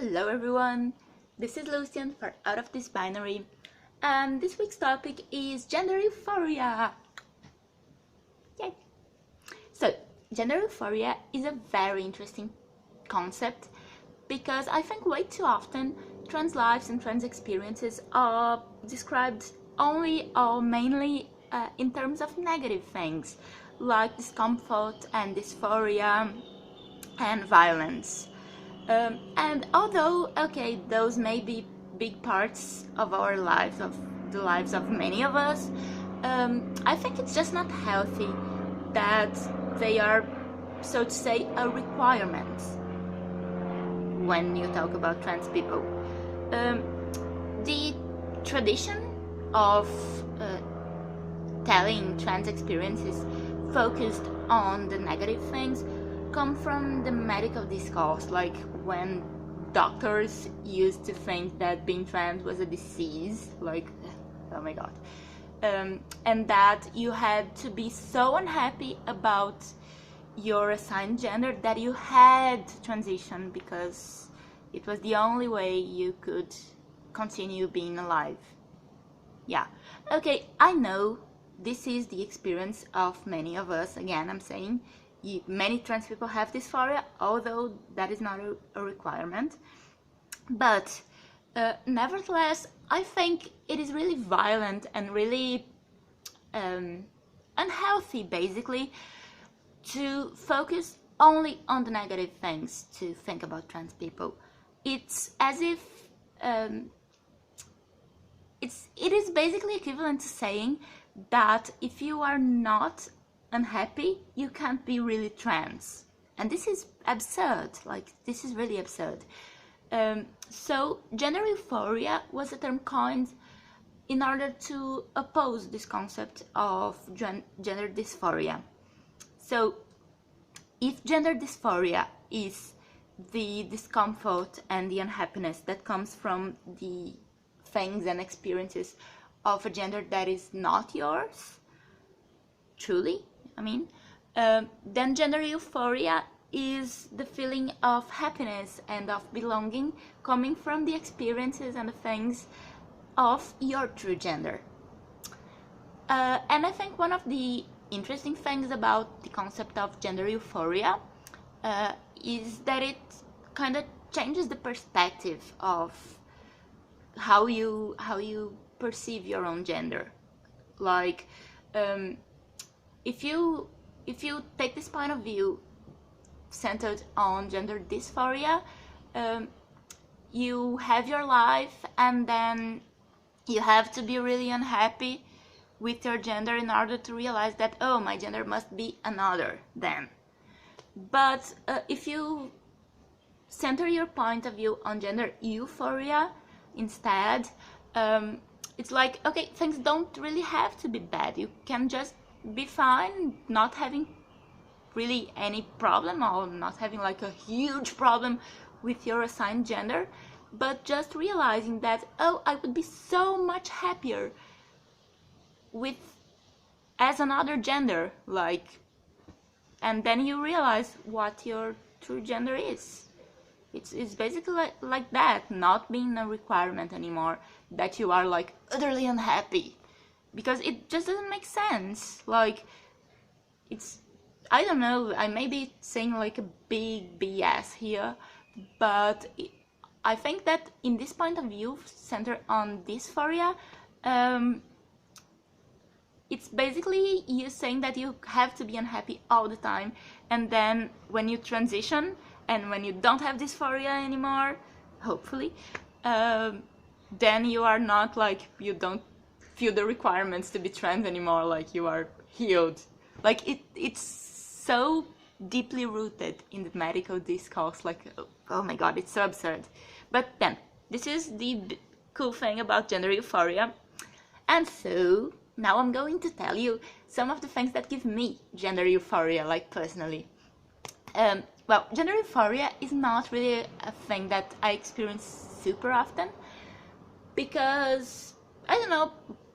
Hello everyone, this is Lucien for Out of Dysphoria, and this week's topic is gender euphoria. Yay! So, gender euphoria is a very interesting concept because I think way too often trans lives and trans experiences are described only or mainly in terms of negative things like discomfort and dysphoria and violence. And although, okay, those may be big parts of our lives, of the lives of many of us, I think it's just not healthy that they are, so to say, a requirement when you talk about trans people. The tradition of telling trans experiences focused on the negative things come from the medical discourse, like when doctors used to think that being trans was a disease, like, oh my god, and that you had to be so unhappy about your assigned gender that you had to transition because it was the only way you could continue being alive. Yeah, okay, I know this is the experience of many of us. Again, I'm saying many trans people have dysphoria, although that is not a requirement. But nevertheless, I think it is really violent and really unhealthy, basically, to focus only on the negative things to think about trans people. It's as if it is basically equivalent to saying that if you are not unhappy, you can't be really trans. And this is absurd, like, this is really absurd. So gender euphoria was a term coined in order to oppose this concept of gender dysphoria. So if gender dysphoria is the discomfort and the unhappiness that comes from the things and experiences of a gender that is not yours, truly, I mean, then gender euphoria is the feeling of happiness and of belonging coming from the experiences and the things of your true gender. And I think one of the interesting things about the concept of gender euphoria is that it kind of changes the perspective of how you perceive your own gender. Like, if you take this point of view centered on gender dysphoria, you have your life and then you have to be really unhappy with your gender in order to realize that, oh, my gender must be another then. But if you center your point of view on gender euphoria instead, it's like, okay, things don't really have to be bad. You can just be fine, not having really any problem, or not having like a huge problem with your assigned gender, but just realizing that, oh, I would be so much happier with as another gender, like, and then you realize what your true gender is. It's basically like that, not being a requirement anymore, that you are like utterly unhappy, because it just doesn't make sense. Like, it's, I don't know, I may be saying like a big BS here, but I think that in this point of view, centered on dysphoria, it's basically you saying that you have to be unhappy all the time, and then when you transition and when you don't have dysphoria anymore, hopefully, then you are not like, you don't feel the requirements to be trans anymore, like you are healed. Like, it's so deeply rooted in the medical discourse, like, oh my god, it's so absurd. But then, this is the cool thing about gender euphoria. And so, now I'm going to tell you some of the things that give me gender euphoria, like, personally. Well, gender euphoria is not really a thing that I experience super often, because, I don't know,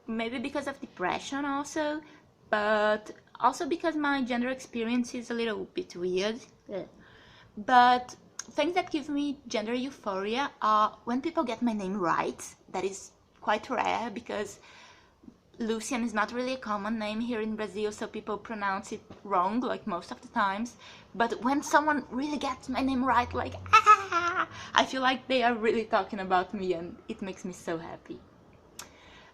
maybe because of depression also, but also because my gender experience is a little bit weird. But things that give me gender euphoria are when people get my name right. That is quite rare because Lucien is not really a common name here in Brazil, so people pronounce it wrong, like most of the times. But when someone really gets my name right, like, I feel like they are really talking about me, and it makes me so happy.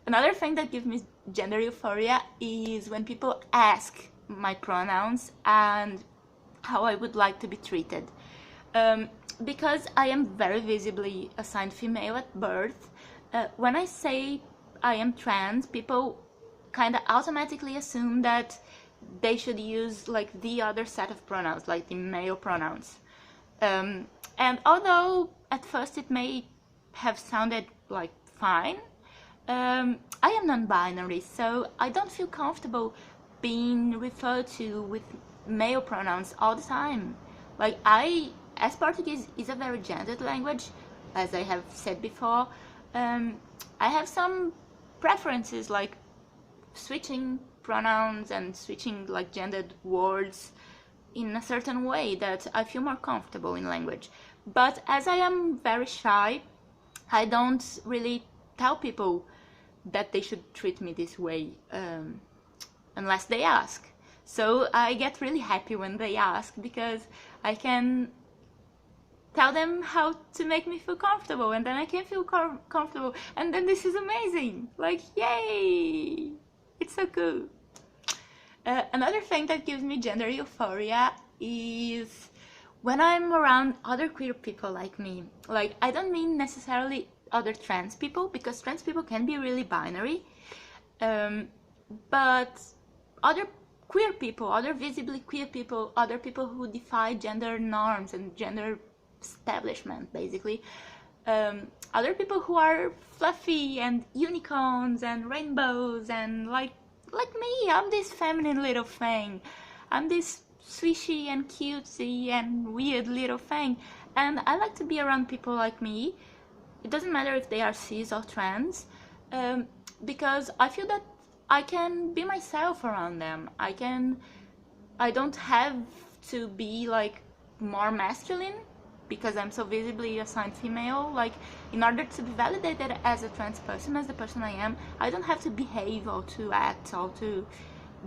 Another thing that gives me gender euphoria is when people ask my pronouns and how I would like to be treated. Because I am very visibly assigned female at birth, when I say I am trans, people kind of automatically assume that they should use like the other set of pronouns, like the male pronouns. And although at first it may have sounded like fine, I am non-binary, so I don't feel comfortable being referred to with male pronouns all the time. Like as Portuguese is a very gendered language, as I have said before, I have some preferences, like switching pronouns and switching like gendered words in a certain way that I feel more comfortable in language. But as I am very shy, I don't really tell people that they should treat me this way unless they ask. So I get really happy when they ask, because I can tell them how to make me feel comfortable, and then I can feel comfortable, and then this is amazing. Like, yay! It's so cool. Another thing that gives me gender euphoria is when I'm around other queer people like me. Like, I don't mean necessarily other trans people, because trans people can be really binary, but other queer people, other visibly queer people, other people who defy gender norms and gender establishment, basically, other people who are fluffy and unicorns and rainbows and like me. I'm this feminine little thing. I'm this swishy and cutesy and weird little thing, and I like to be around people like me. It doesn't matter if they are cis or trans, because I feel that I can be myself around them. I don't have to be like more masculine because I'm so visibly assigned female. Like, in order to be validated as a trans person, as the person I am, I don't have to behave or to act or to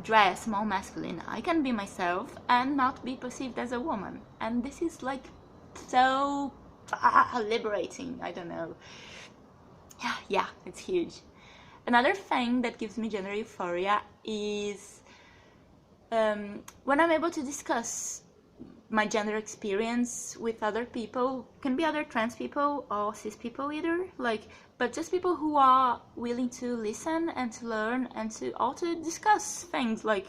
dress more masculine. I can be myself and not be perceived as a woman. And this is like so liberating. I don't know. Yeah, it's huge. Another thing that gives me gender euphoria is when I'm able to discuss my gender experience with other people. Can be other trans people or cis people either, like, but just people who are willing to listen and to learn and to also discuss things, like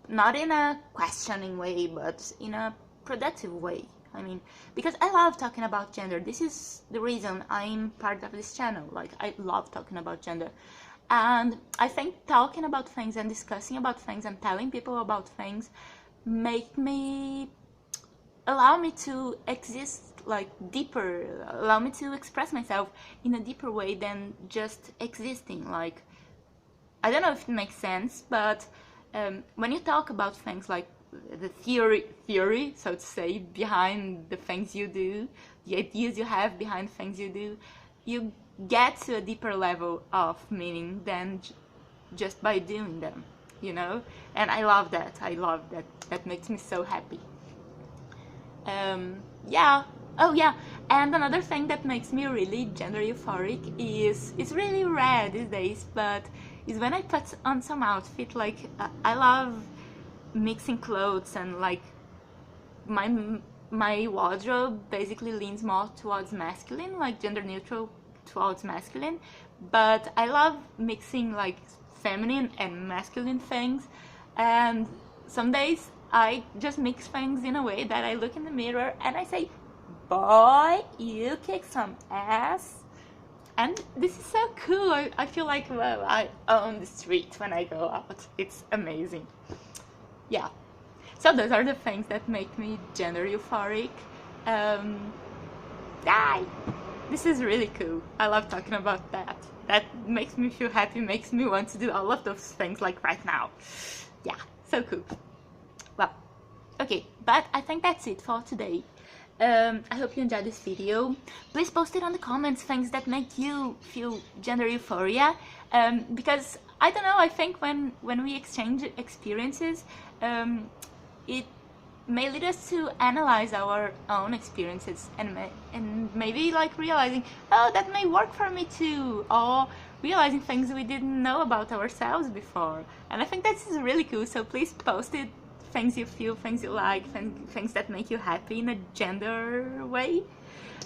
not in a questioning way but in a productive way. I mean, because I love talking about gender. This is the reason I'm part of this channel. Like, I love talking about gender. And I think talking about things and discussing about things and telling people about things allow me to exist like deeper, allow me to express myself in a deeper way than just existing. Like, I don't know if it makes sense, but when you talk about things like the theory, so to say, behind the things you do, the ideas you have behind things you do, you get to a deeper level of meaning than just by doing them, you know? And I love that. That makes me so happy. Yeah. Oh yeah, and another thing that makes me really gender euphoric is, it's really rare these days, but is when I put on some outfit. Like, I love mixing clothes, and like my wardrobe basically leans more towards masculine, like gender neutral towards masculine, but I love mixing like feminine and masculine things, and some days I just mix things in a way that I look in the mirror and I say, boy, you kick some ass. And this is so cool. I feel like, well, I own the street when I go out. It's amazing. Yeah. So those are the things that make me gender euphoric. This is really cool. I love talking about that. That makes me feel happy, makes me want to do all of those things like right now. Yeah, so cool. Well, okay, but I think that's it for today. I hope you enjoyed this video. Please post it on the comments, things that make you feel gender euphoria, because I don't know, I think when we exchange experiences, it may lead us to analyze our own experiences and maybe like realizing, oh, that may work for me too, or realizing things we didn't know about ourselves before. And I think that's really cool, so please post it, things you feel, things you like, things that make you happy in a gender way.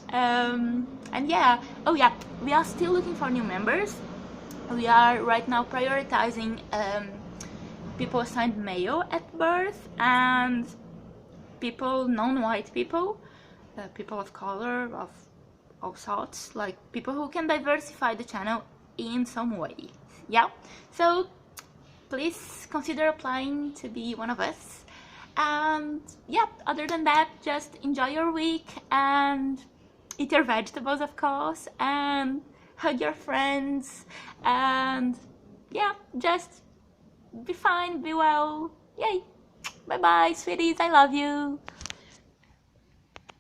And yeah, oh yeah, we are still looking for new members. We are right now prioritizing people assigned male at birth and people, non-white people, people of color, of all sorts, like people who can diversify the channel in some way. Yeah, so please consider applying to be one of us. And yeah, other than that, just enjoy your week and eat your vegetables, of course, and hug your friends, and yeah, just be fine, be well. Yay! Bye bye, sweeties, I love you.